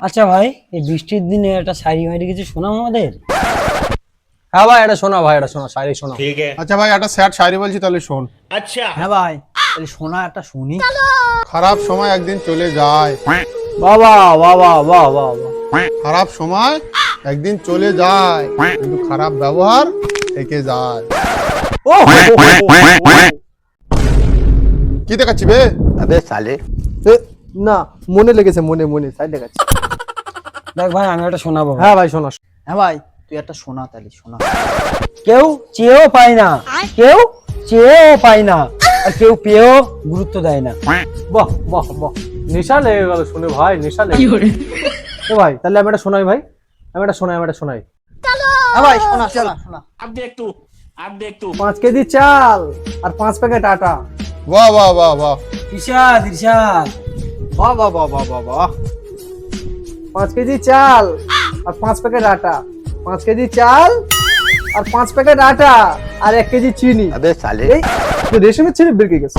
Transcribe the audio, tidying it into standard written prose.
আচ্ছা ভাই, এই বৃষ্টির দিনে একটা শাড়ি মারি কিছু শোনাও আমাদের। হ্যাঁ ভাই, এটা শোনা ভাই, এটা শোনা, শায়রি শোনা। ठीक है। আচ্ছা ভাই, একটা স্যাড শায়রি বলছি, তাহলে শোন। अच्छा। হ্যাঁ ভাই, তাহলে শোনা একটা শুনি। খারাপ সময় একদিন চলে যায়, বাবা বাবা বাহ বাহ বাহ। খারাপ সময় একদিন চলে যায়, কিন্তু খারাপ ব্যবহার থেকে যায়। ও হো হো হো হো। কি দেখাচ্ছি বে? এ, না, মনে লেগেছে, মনে মনে সাইড লেগেছে। দেখ ভাই, আমি একটা শোনাবো। হ্যাঁ ভাই শোনা। হ্যাঁ ভাই, তুই একটা শোনা, তাহলে শোনা। কেউ চেয়েও পায় না, কেউ চেয়েও পায় না, আর কেউ পেয়েও গুরুত্ব দেয় না। বাহ বাহ বাহ, নেশা লেগে গেল শুনে ভাই, নেশা লেগে গেল। এ ভাই, তাহলে আমি এটা শোনাই ভাই, আমি এটা শোনাই। হ্যাঁ ভাই, শোনা শোনা শোনা। अब देख तू 5 কেজি চাল আর 5 প্যাকেট আটা। বাহ বাহ বাহ বাহ। ইরশাদ ইরশাদ। বাহ বাহ বাহ বাহ বাহ বাহ। 5 কেজি চাল আর 5 প্যাকেট আটা, 5 কেজি চাল আর 5 প্যাকেট আটা আর 1 কেজি চিনি। এই রেশমের ছেলে বেরিয়ে গেছে।